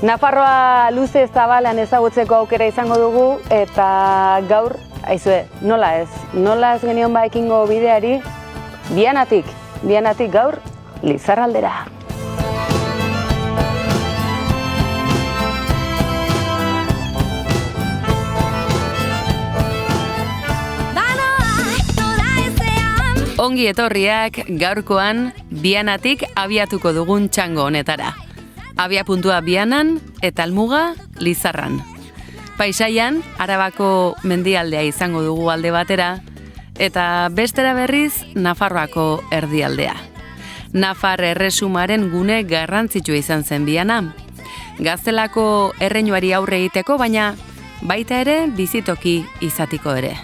Nafarroa luze zabalan ezagutzeko aukera izango dugu eta gaur, aizue, nola ez genion ekingo bideari, Bianatik gaur, Lizarraldera. Ongi etorriak gaurkoan Bianatik abiatuko dugun txango honetara. Abiapuntua Bianan eta helmuga Lizarran. Paisaian, Arabako mendialdea izango dugu alde batera, eta bestera berriz Nafarroako erdialdea. Nafar erresumaren gune garrantzitsua izan zen Biana. Gaztelako erreinuari aurre egiteko, baina baita ere bizitoki izatiko ere.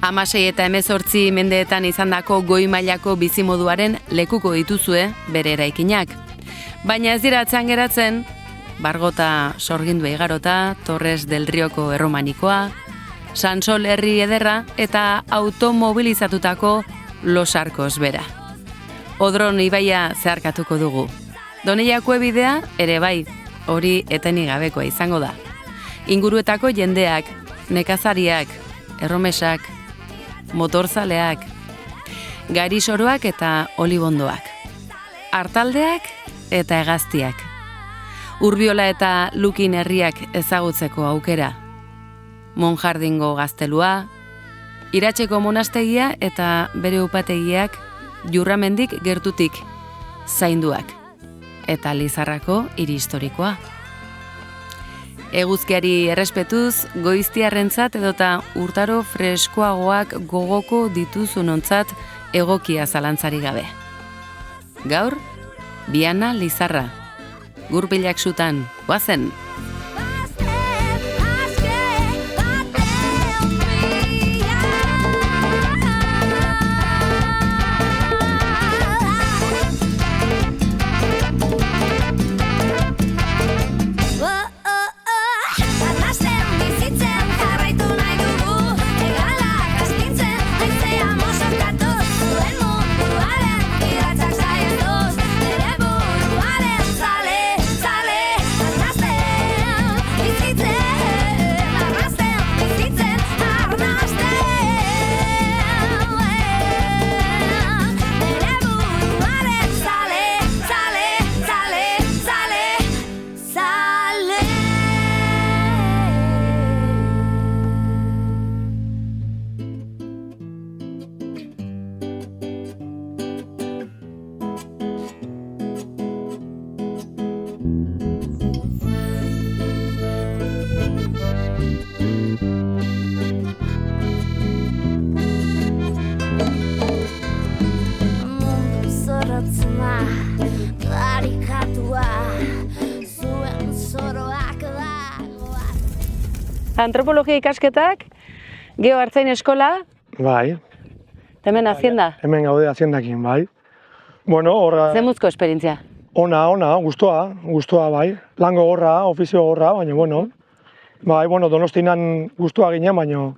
16 eta 18 mendeetan izandako goi mailako bizimoduaren lekuko dituzue bere eraikinak. Baina ez dira atzean geratzen, Bargota Sorgindua igarota, Torres del Rioko erromanikoa, Sansol herri ederra eta automobilizatutako Los Arcos bera. Odron ibaia zeharkatuko dugu. Doneiako bidea ere bai, hori etenik gabekoa izango da. Inguruetako jendeak, nekazariak, erromesak, motorzaleak, garisoroak eta olibondoak, artaldeak eta hegaztiak, Urbiola eta Lukin herriak ezagutzeko aukera, Monjardingo gaztelua, Iratzeko monastegia eta bere upategiak Jurramendik gertutik zainduak, eta Lizarrako hiri historikoa. Eguzkiari errespetuz, goiztiarrentzat edota urtaro freskoagoak gogoko dituzunontzat egokia zalantzari gabe. Gaur, Biana Lizarra. Gurpilak sutan, goazen! Antropologia ikasketak, Geoartzain eskola. Bai. Hemen hazienda. Hemen gaude haziendakin, bai. Bueno, horra... Zemuzko esperientzia? Ona, gustua bai. Lan gogorra, ofizio gogorra, baina bueno. Bai, bueno, Donostinan gustua ginen, baina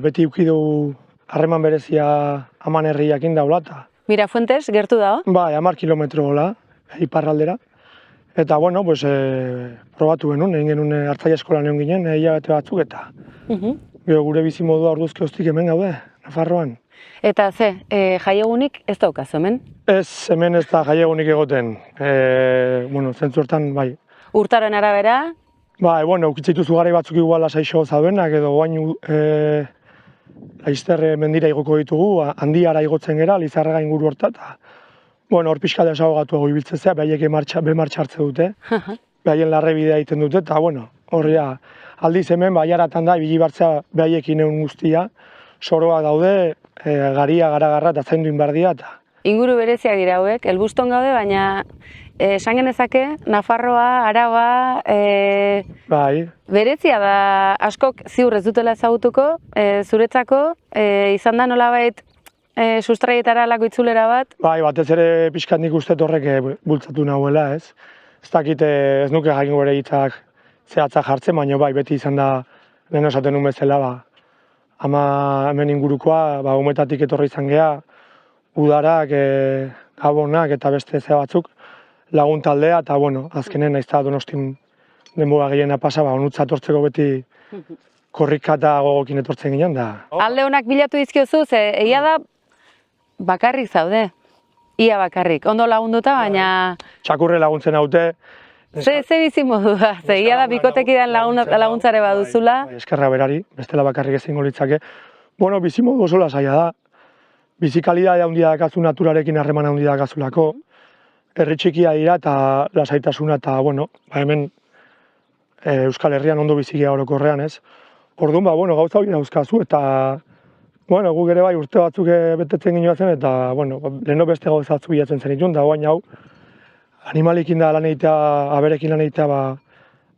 beti ukidu harreman berezia Aman herriakin daulata. Mirafuentes, gertu dago? Bai, 10 kilometro gola, iparraldera. Eta, bueno, probatu genuen, egin genuen Artzaia eskolan egon ginen, hilabete batzuk eta gure bizimodua orduzki hoztik hemen gaude, Nafarroan. Eta jaiegunik ez daukazu hemen? Ez, hemen ez da jaiegunik egoten. Zentzu hortan, bai. Urtaroen arabera? Bai, ukitzituzu garai batzuk igual lasaixo zaudenak, edo guain Laizterre mendira igoko ditugu, handiara igotzen gera, Lizarraga inguru horta, eta hor pixka desagogatuago ibiltzen zea, behaiek bemartxa hartze dute, behaien larrebidea egiten dute, eta horria aldiz hemen, baiaratan da, ibili bartzea behaiekin egun guztia, soroa daude, garia, garagarra eta zaindu inbardia. Inguru bereziak dira hauek, elbuston gaude, baina esan genezake, Nafarroa, Araba, berezia da, askok ziur ez dutela ezagutuko, zuretzako, izan da nolabait, sustraietara alako itzulera bat? Bai, batez ere pixkat nik uste horrek bultzatu nahuela, ez? Ez dakit ez nuke jakingo bere hitzak zehatzak jartzen, baina bai, beti izan da, lehen esaten nuen bezala, ama hemen ingurukoa, umetatik etorri izan geha, udarak, gabonak eta beste ze batzuk lagun taldea, eta azkenen naiz da Donostin denbora gehiena pasa, onutza etortzeko beti korrika eta gogokin etortzen ginen, da. Alde honak bilatu dizkiozu, ze egia da bakarrik zaude. Ia bakarrik, ondo lagunduta, baina... Txakurre laguntzen haute. Ze bizi modu da, ze egia da bikotekidan laguntzare baduzula. Eskerra berari, bestela bakarrik ezingo litzake. Bueno, bizi modu oso lasaia da. Bizi kalidadea handia dakazu, naturarekin harreman handia dakazulako. Herri txikia dira eta lasaitasuna eta, bueno, hemen Euskal Herrian ondo bizikia orokorrean, ez? Orduan, gauza hori dauzkazu eta, guk ere bai urte batzuk betetzen ginoazen eta, leheno beste gauza batzuk bilatzen zen ditun, da guain hau, animalikin da lan egitea, aberekin lan egitea,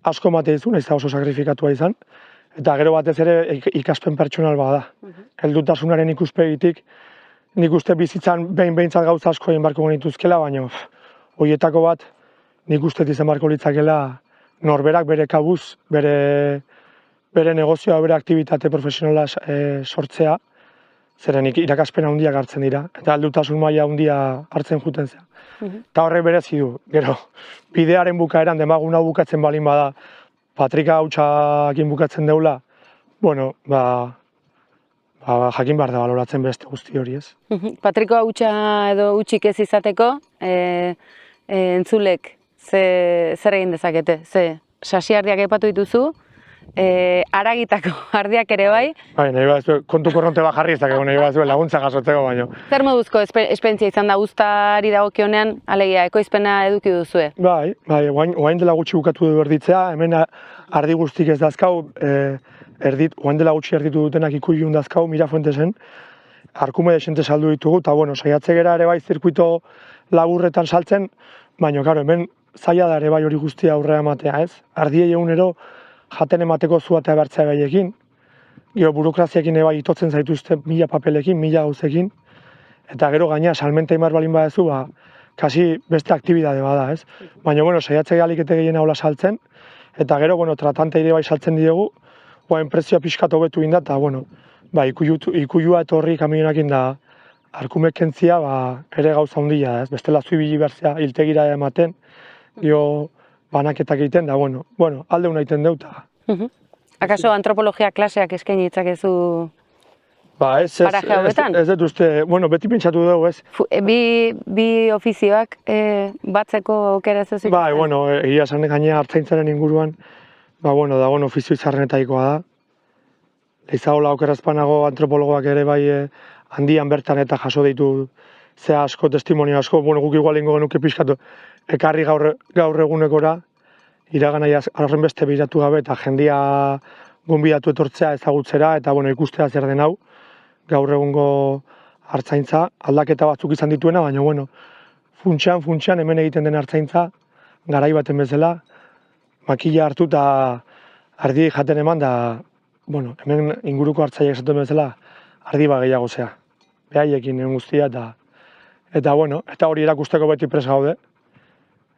asko emate dizu, nahiz oso sakrifikatua izan, eta gero batez ere ikaspen pertsonal bada. Heldutasunaren ikuspegitik, nik uste bizitzan behintzat gauza asko egin barko genituzkela, baina horietako bat nik uste izan barko litzakela norberak bere kabuz, bere negozioa, bere aktivitate profesionala sortzea, zeren irakaspen handiak hartzen dira, eta heldutasun maila handia hartzen juten zea. Eta horrek berezi du, gero, bidearen bukaeran, demaguna bukatzen balin bada, patrika hautsakin bukatzen deula, jakin behar da baloratzen beste guzti hori, ez? Patriko hautsa edo hutsik ez izateko, entzulek zer egin dezakete? Sasiardiak aipatu dituzu, haragitako ardiak ere bai. Nahi bat, kontu korronte bat jarri ezak, nahi bat laguntza jasotzeko baino. Zer moduzko esperientzia izan da uztari dagokionean, alegia, ekoizpena eduki duzue? Bai, oain dela gutxi bukatu du erditzea, hemen ardi guztik ez dazkau, oain dela gutxi erditu dutenak ikuilun dazkau, Mirafuentesen, Arkume desente saldu ditugu, eta saiatze gera ere bai zirkuito laburretan saltzen, baina, hemen zaila da ere bai hori guztia aurrera ematea, ez? Ardiei egunero jaten emateko zua eta bertzea gaiekin, gero burokraziakin ere bai itotzen zaituzte 1000 papelekin, 1000 gauzekin, eta gero gaina salmenta imar balin badezu, kasi beste aktibidade bada, ez? Baina, saiatze galikete gehiena hola saltzen, eta gero, tratante ere bai saltzen diegu, prezioa pixkat hobetu inda, eta, ikuyua etorri kamionakin da Arkumek kentzia, ere gauza handia, ez? Bestela zuibili berzea hiltegira ematen, gero banaketak egiten, da, alde hona egiten deuta. Akaso antropologia klaseak eskaini ditzakezu paraje hauetan? Ez dut uste, beti pentsatu dugu, ez? Bi ofizioak batzeko aukera ez ezik? Egia esan gainea hartzaintzaren inguruan, dagoen ofizio izarrenetaikoa da. Leizagola okerazpanago antropologoak ere bai handian bertan eta jaso ditu zea asko, testimonio asko, guk igual ingo genuke pixkatu ekarri gaur egunekora, iraganai horren beste biratu gabe eta jendia gonbidatu etortzea ezagutzera eta ikustea zer den hau, gaur egungo hartzaintza, aldaketa batzuk izan dituena, baina funtsean hemen egiten den hartzaintza, garai baten bezala, makila hartu eta ardi jaten eman da, hemen inguruko hartzaileak esaten bezala, ardi gehiago zea. Behaiekin guztia eta hori erakusteko beti pres gaude.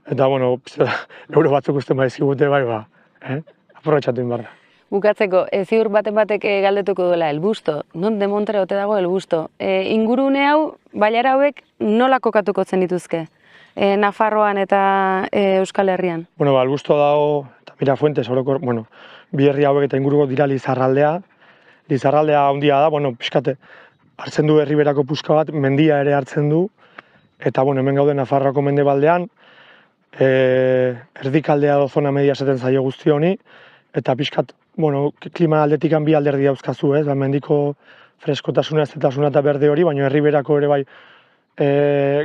Eta, euro batzuk uste maizkibute aprobetxatu inbarra. Bukatzeko, ziur batek galdetuko duela, el busto, non de Montere ote dago el busto. Ingurune hau, bailara hauek nola kokatuko zen dituzke? Nafarroan eta Euskal Herrian? El busto dago, eta Mirafuentes, bi herri hauek eta inguruko dira Lizarraldea. Lizarraldea handia da, pixkate, hartzen du herriberako puska bat, mendia ere hartzen du, eta hemen gaude Nafarroako mendebaldean, erdikaldea do zona media esaten zaio guzti honi, eta pixkat, klima aldetikan bi alderdi dauzkazu, ez? Mendiko freskotasuna, ezetasuna eta berde hori, baina herriberako ere bai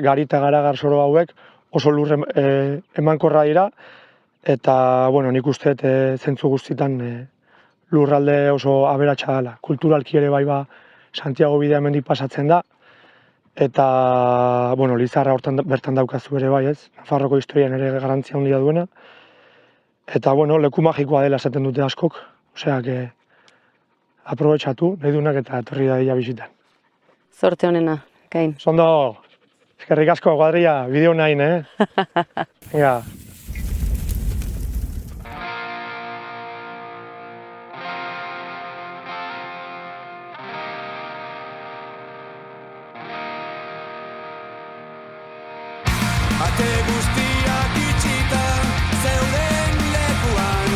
garita garagar soro hauek oso lur emankorra dira, eta, nik uste zentzu guztitan lurralde oso aberatsa dela. Kulturalki ere bai Santiago bidea mendik pasatzen da, eta, Lizarra hortan bertan daukazu ere bai, ez? Nafarroko historian ere garantzia handia duena. Eta, leku magikoa dela esaten dute askok, oseak, aprobetxatu, nahi duenak eta etorri da dira bizitan. Zorte honena, Kain. Zondo, eskerrik asko, kuadria, bideo nahin, Venga. Ate guztiak itxitan zeuden lekuan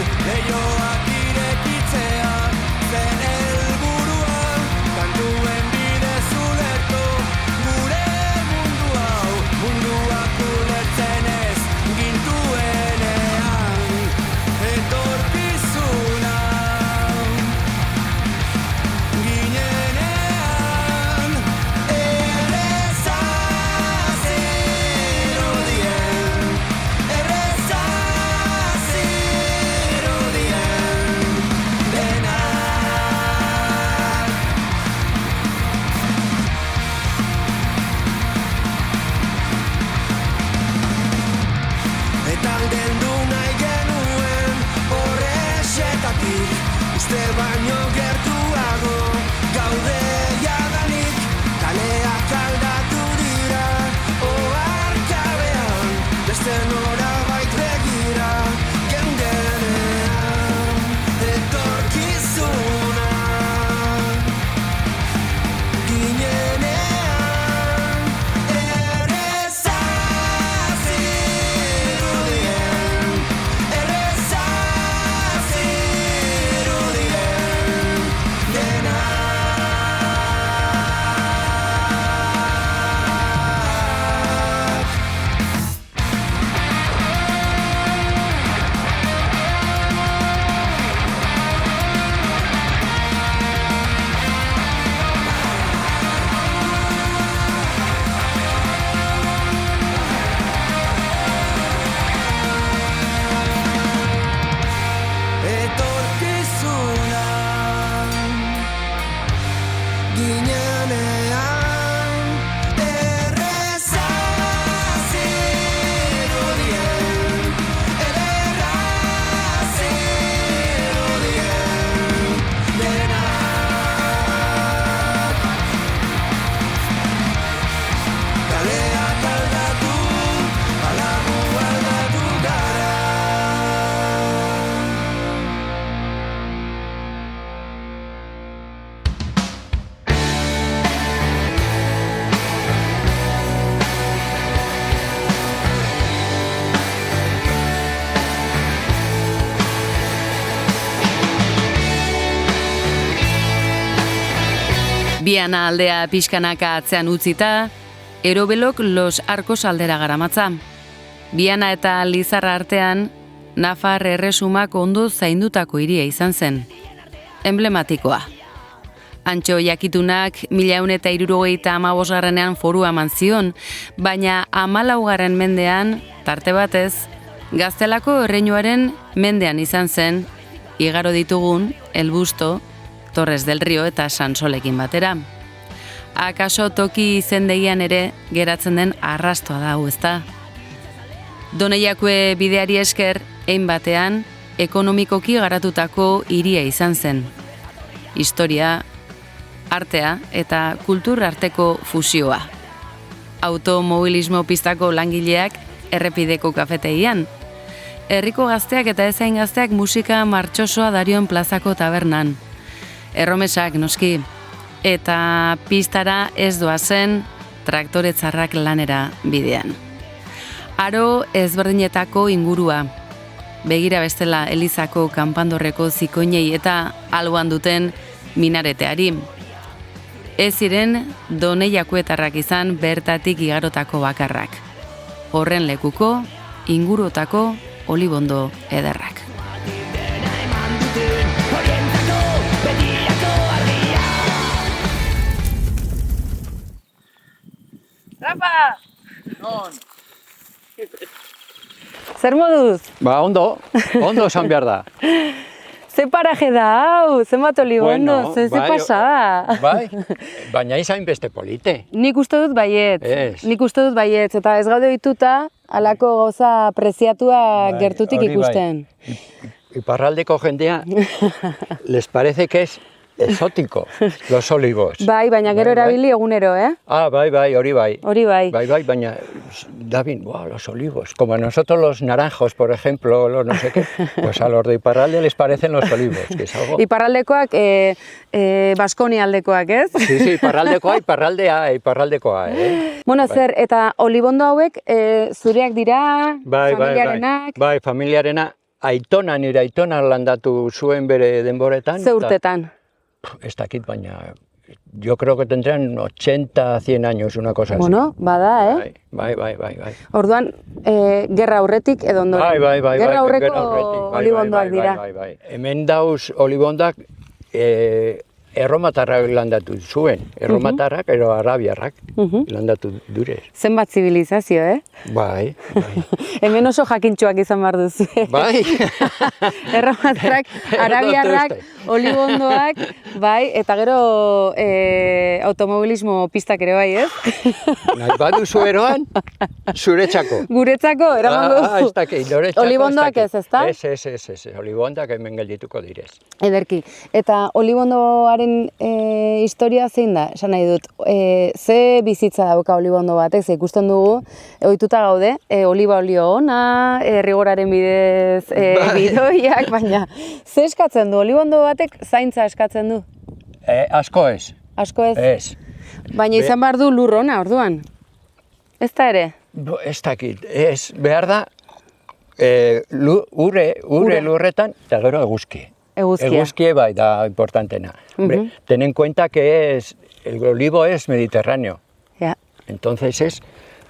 Biana aldea pixkanaka atzean utzita, Erobelok Los Arcos aldera garamatza. Biana eta Lizarra artean, Nafar erresumak ondo zaindutako hiria izan zen. Emblematikoa. Antxo jakitunak 1975 forua eman zion, baina 14. mendean, tarte batez, Gaztelako erreinuaren mendean izan zen, igaro ditugun El Busto, Torres del Rio eta Sansolekin batera. Akaso toki izendegian ere geratzen den arrastoa da hau, ezta? Doneiakue bideari esker, hein batean, ekonomikoki garatutako hiria izan zen. Historia, artea eta kultur arteko fusioa. Automobilismo pistako langileak errepideko kafeteian. Herriko gazteak eta ezain gazteak musika martxosoa Darion plazako tabernan. Erromesak noski, eta pistara ez doazen traktore txarrak lanera bidean. Aro ezberdinetako ingurua. Begira bestela Elizako kanpandorreko zikoinei eta alboan duten minareteari. Ez ziren Doneiakuetarrak izan bertatik igarotako bakarrak. Horren lekuko, ingurutako olibondo ederrak. Rafa! Non? Zer moduz? Ba, ondo esan behar da. Ze paraje da hau, zenbat olibondo, ze pasada. Bai, baina izan beste polite. Nik uste dut baietz, eta ez gaude dituta, halako gauza preziatua gertutik ikusten. Iparraldeko jendea, les parece que es exótico, los olivos. Bai, baina gero erabili egunero, eh? Ah, bai, hori bai. Hori bai. Bai, baina, David, los olivos. Como a nosotros los naranjos, por ejemplo, los no sé qué, pues a los de Iparralde les parecen los olivos, que es algo... Iparraldekoak, Baskonia aldekoak, ez? Sí, iparraldekoa, Bueno, zer, eta olibondo hauek zureak dira, familiarenak? Bai, familiarena. Aitona, nire aitona landatu zuen bere denboretan. Ze urtetan? Ez dakit, baina yo creo que tendrán 80, 100 años, una cosa así. Bueno, bada, Bai. Orduan, gerra aurretik edo ondoren. Bai. Gerra aurreko olibondoak dira. Bai. Hemen dauz olibondak erromatarrak landatu zuen. Erromatarrak, ero arabiarrak landatu dure. Zenbat zibilizazio, Bai. Hemen oso jakintxoak izan behar duzu. Bai. Erromatarrak, arabiarrak, olibondoak, bai, eta gero automobilismo pistak ere bai, ez? Nahi baduzu eroan, zuretzako. Guretzako, eraman duzu. Ez dakit, noretzako. Olibondoak ez, ezta? Ez, olibondak hemen geldituko direz. Ederki. Eta olibondoaren historia zein da, esan nahi dut. Ze bizitza dauka olibondo batek, ze ikusten dugu, ohituta gaude, oliba olio ona, rigoraren bidez bidoiak, baina ze eskatzen du, olibondo batek zaintza eskatzen du? Asko ez. Asko ez? Ez. Baina izan behar du lur ona, orduan? Ez da ere? Ez dakit, ez, behar da, ure lurretan, eta gero eguzki. Eguzkie bai da importantena. Ten en cuenta que el olivo es mediterráneo. Entonces es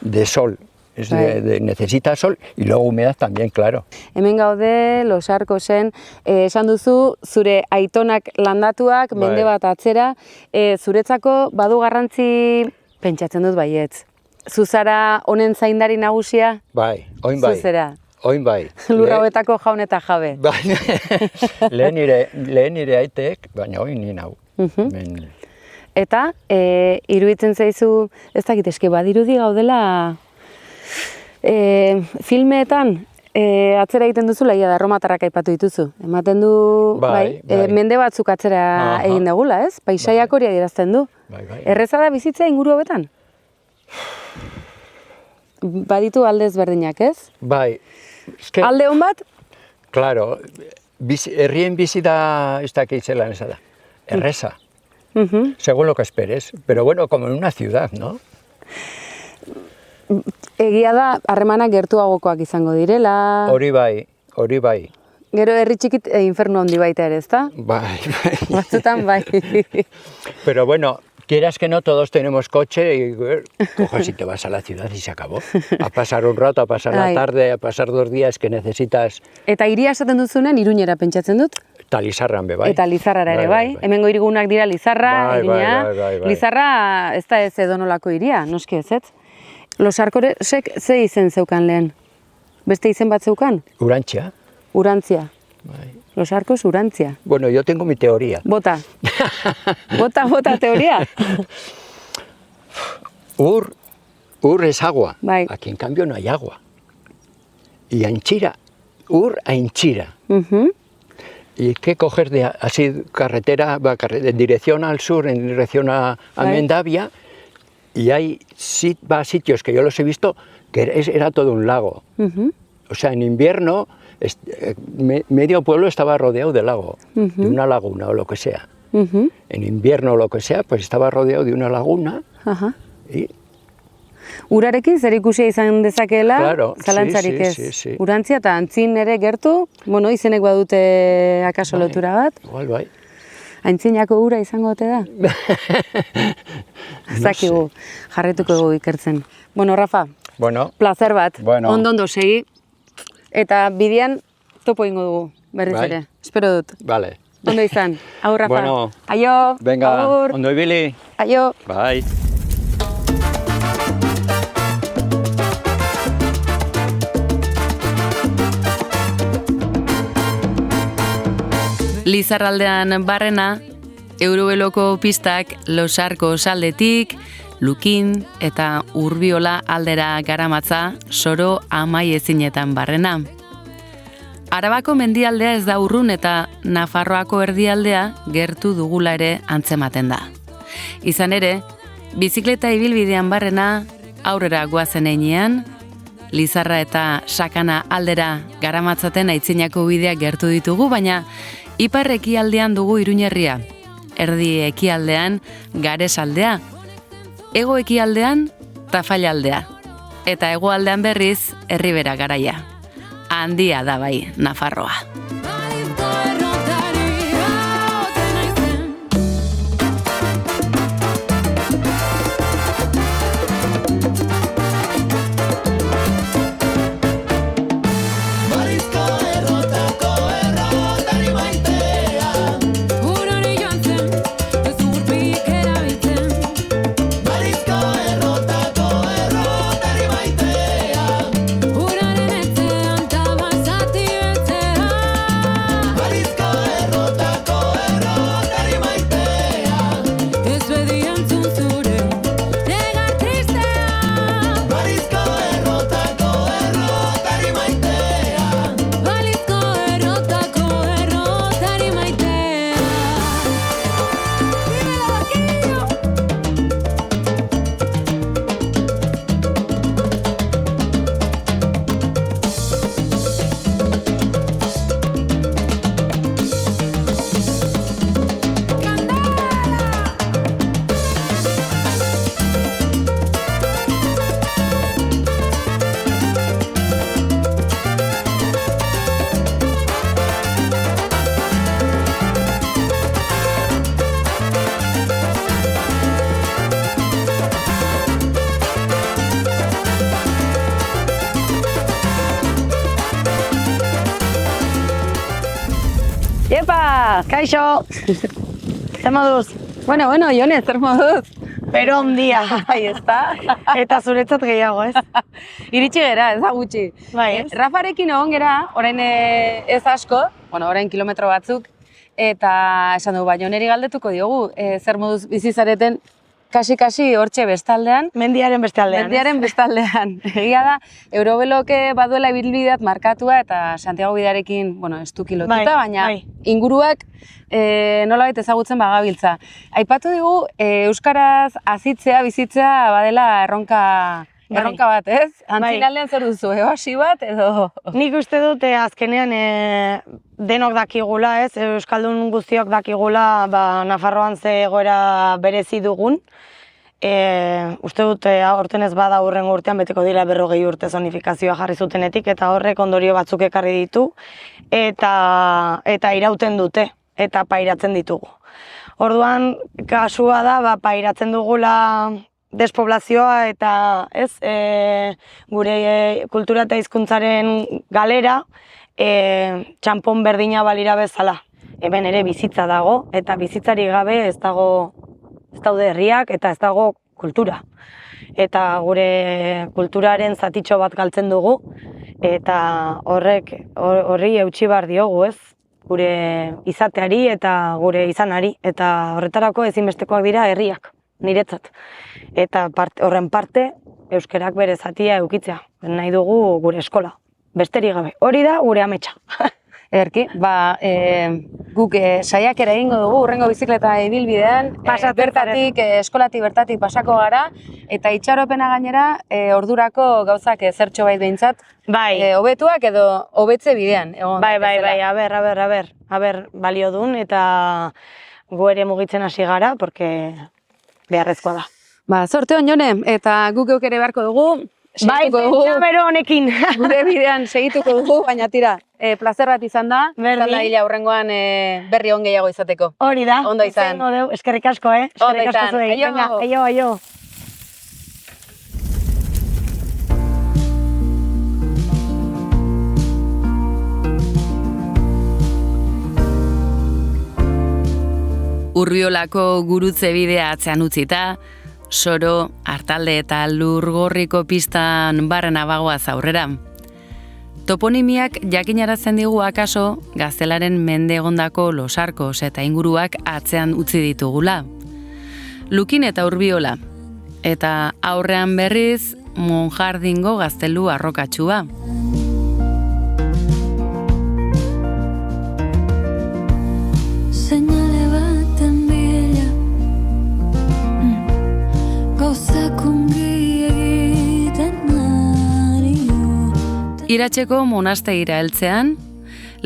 de sol. Necesita sol y luego humedad también, claro. Hemen gaude, Los Arcosen, esan duzu, zure aitonak landatuak, mende bat atzera, zuretzako badu garrantzi, pentsatzen dut baietz. Zuzara honen zaindari nagusia? Bai, oin bai. Zuzera? Oin bai. Lurra hauetako jaun eta jabe. Lehen nire aitek, baina oin nien hau. Eta, iruditzen zaizu, ez dakit eske badirudi gaudela, filmeetan atzera egiten duzula, ia da, erromatarrak aipatu dituzu. Ematen du, mende batzuk atzera egin dugula, ez? Paisaiak hori adierazten du. Erreza da bizitza inguru hauetan? Baditu alde ezberdinak, ez? Bai. Alde hon bat? Claro, herrien bizi da, ez dakit zelan eza da, erreza, según lo que esperes, pero bueno, como en una ciudad, ¿no? Egia da, harremanak gertuagokoak izango direla. Hori bai. Gero herri txikit infernu handi baita ere, ezta? Bai. Batzutan bai. Pero bueno, quieras que no, todos tenemos coche y coges y te vas a la ciudad y se acabó. A pasar un rato, a pasar la tarde, a pasar 2 días que necesitas. Eta hiria esaten duzunean, Iruñera pentsatzen dut? Eta Lizarran be, bai. Eta Lizarrara ere, bai. Hemengo hirigunak dira Lizarra, Iruña. Lizarra ez da ez edonolako hiria, noski ez ez. Los Arcosek ze izen zeukan lehen? Beste izen bat zeukan? Urantzia. Urantzia. Los Arcos, Urantzia. Bueno, yo tengo mi teoría. Bota. Bota teoría. Ur es agua. Bai. Aquí en cambio no hay agua. Y Aintzira, Ur a Aintzira. Y hay que coger de así carretera, en dirección al sur, en dirección a Mendavia, y hay sitios que yo los he visto que era todo un lago. O sea, en invierno medio pueblo estaba rodeado de lago, de una laguna o lo que sea. En invierno o lo que sea, pues estaba rodeado de una laguna. Y Urarekin zer ikusia izan dezakeela, claro, zalantzarik ez. Sí. Urantzia eta Antzin ere gertu, bueno, izenek badute akaso lotura bat. Igual, bai. Aintzinako ura izango ote da? Zakigu, jarretuko dugu ikertzen. Bueno, Rafa, placer bat, ondo segi. Eta bidean topo ingo dugu, berriz ere. Espero dut. Vale. Ondo izan. Agur, Rafa. Bueno. Aio. Venga, agur. ondo ibili. Aio. Bai. Lizarraldean barrena, Eurobeloko pistak Los Arcos aldetik, Lukin eta Urbiola aldera garamatza soro amai ezinetan barrena. Arabako mendialdea ez da urrun eta Nafarroako erdialdea gertu dugula ere antzematen da. Izan ere, bizikleta ibilbidean barrena aurrera goazen einean, Lizarra eta Sakana aldera garamatzaten aitzinako bideak gertu ditugu, baina ipar ekialdean dugu Iruñerria, erdi ekialdean Garesaldea, hego ekialdean Tafallaldea, eta hegoaldean berriz Erribera garaia. Handia da bai Nafarroa. Epa! Kaixo! Zer moduz? Bueno, Jone, zer moduz? Pero ondia. Ahí está. Eta zuretzat gehiago, ez? Iritsi gera, ez da gutxi. Bai, ez? Rafarekin egon gera, orain ez asko, orain kilometro batzuk, eta esan dugu, Joneri galdetuko diogu, zer moduz bizi zareten, kasi hortxe bestaldean. Mendiaren bestaldean. Mendiaren bestaldean. Egia da, Eurobeloke baduela ibilbideat markatua eta Santiago bidearekin, estuki lotuta, baina inguruak nolabait ezagutzen bagabiltza. Aipatu digu, euskaraz azitzea, bizitzea badela erronka bat, ez? Antzinaldean zer duzu, ebasi bat edo? Nik uste dut azkenean denok dakigula, ez? Euskaldun guztiok dakigula Nafarroan ze egoera berezi dugun. Uste dut aurten ez bada hurrengo urtean beteko dira 40 urte zonifikazioa jarri zutenetik eta horrek ondorio batzuk ekarri ditu eta irauten dute eta pairatzen ditugu. Orduan, kasua da, pairatzen dugula despoblazioa eta gure kultura eta hizkuntzaren galera txanpon berdina balira bezala. Hemen ere bizitza dago, eta bizitzari gabe ez daude herriak eta ez dago kultura. Eta gure kulturaren zatitxo bat galtzen dugu, eta horri eutsi behar diogu, ez? Gure izateari eta gure izanari, eta horretarako ezinbestekoak dira herriak, niretzat. Eta horren parte, euskerak bere zatia eukitzea, nahi dugu gure eskola, besterik gabe. Hori da gure ametsa. Ederki, guk saiakera egingo dugu urrengo bizikleta ibilbidean, eskolatik bertatik pasako gara, eta itxaropena gainera ordurako gauzak zertxo bait behintzat, hobetuak edo hobetze bidean. Aber, balio dun, eta gu ere mugitzen hasi gara, porque beharrezkoa da. Zorte hon, Jone, eta guk ere beharko dugu, bero honekin. Gure bidean segituko dugu, baina tira, plazer bat izan da, hila hurrengoan berri on gehiago izateko. Hori da. Ondo izan. Eskerrik asko, Ondo izan. Aio. Urbiolako gurutze bidea atzean utzita, Soro, Artalde eta Lurgorriko pistan barrena bagoaz aurrera. Toponimiak jakinarazen digu akaso Gaztelaren mende egondako Los Arkos eta inguruak atzean utzi ditugula. Lukin eta Urbiola. Eta aurrean berriz Monjardingo gaztelu arrokatsua. Iratzeko monastegira heltzean,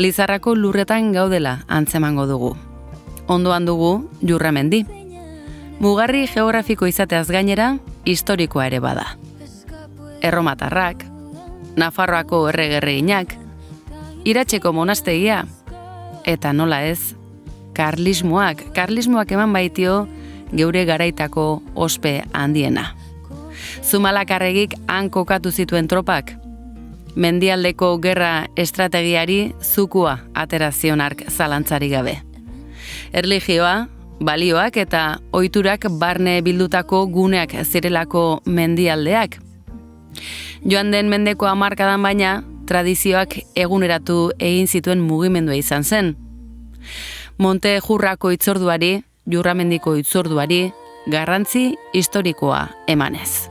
Lizarrako lurretan gaudela antzemango dugu. Ondoan dugu Jurramendi. Mugarri geografiko izateaz gainera, historikoa ere bada. Erromatarrak, Nafarroako erregerreginak, Iratzeko monastegia, eta nola ez, karlismoak eman baitio geure garaitako ospe handiena. Zumalakarregik han kokatu zituen tropak, mendialdeko gerra estrategiari zukua aterazion ark zalantzari gabe. Erlijioa, balioak eta ohiturak barne bildutako guneak zirelako mendialdeak. Joan den mendeko hamarkadan baina, tradizioak eguneratu egin zituen mugimendua izan zen. Monte Jurrako itzorduari, Jurramendiko itzorduari, garrantzi historikoa emanez.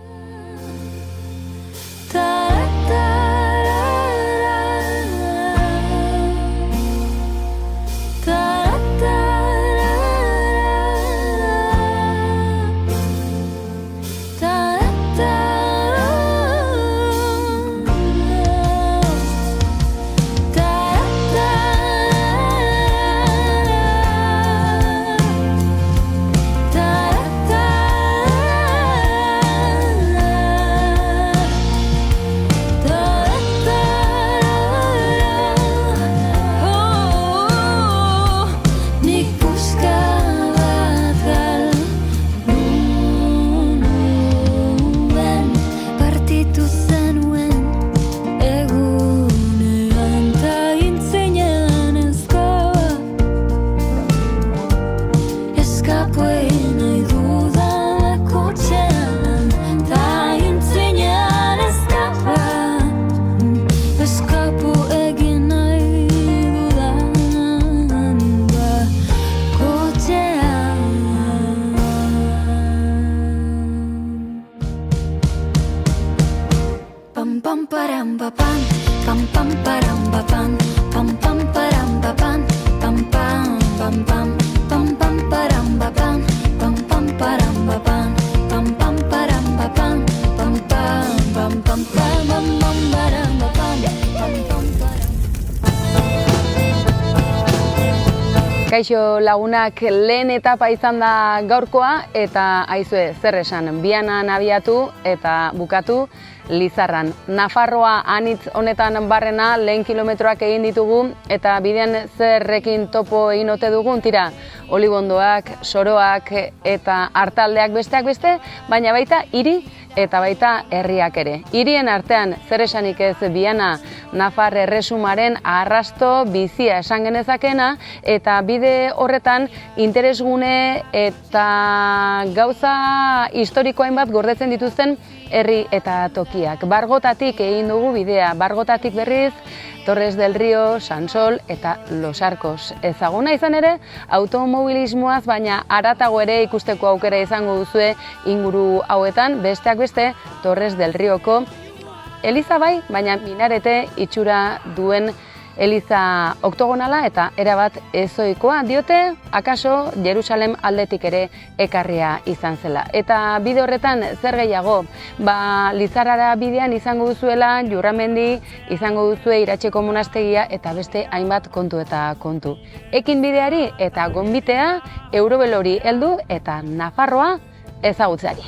Kaixo lagunak, lehen etapa izan da gaurkoa eta aizue zer esan, bianan abiatu eta bukatu Lizarran. Nafarroa anitz honetan barrena lehen kilometroak egin ditugu eta bidean zerrekin topo egin ote dugun, tira, olibondoak, soroak eta artaldeak besteak beste, baina baita hiri eta baita herriak ere. Hirien artean zer esanik ez Biana Nafar erresumaren arrasto bizia esan genezakena eta bide horretan interesgune eta gauza historikoain bat gordetzen dituzten herri eta tokiak. Bargotatik egin dugu bidea, Bargotatik berriz, Torres del Río, Sansol eta Los Arcos. Ezaguna izan ere, automobilismoaz, baina haratago ere ikusteko aukera izango duzue inguru hauetan, besteak beste, Torres del Rioko eliza bai, baina minarete itxura duen eliza oktogonala eta erabat ezoikoa, diote, akaso Jerusalem aldetik ere ekarria izan zela. Eta bide horretan zer gehiago, Lizarrara bidean izango duzuela Jurramendi, izango duzue Iratxeko monastegia eta beste hainbat kontu eta kontu. Ekin bideari eta gonbitea Eurobelori heldu eta Nafarroa ezagutzeari.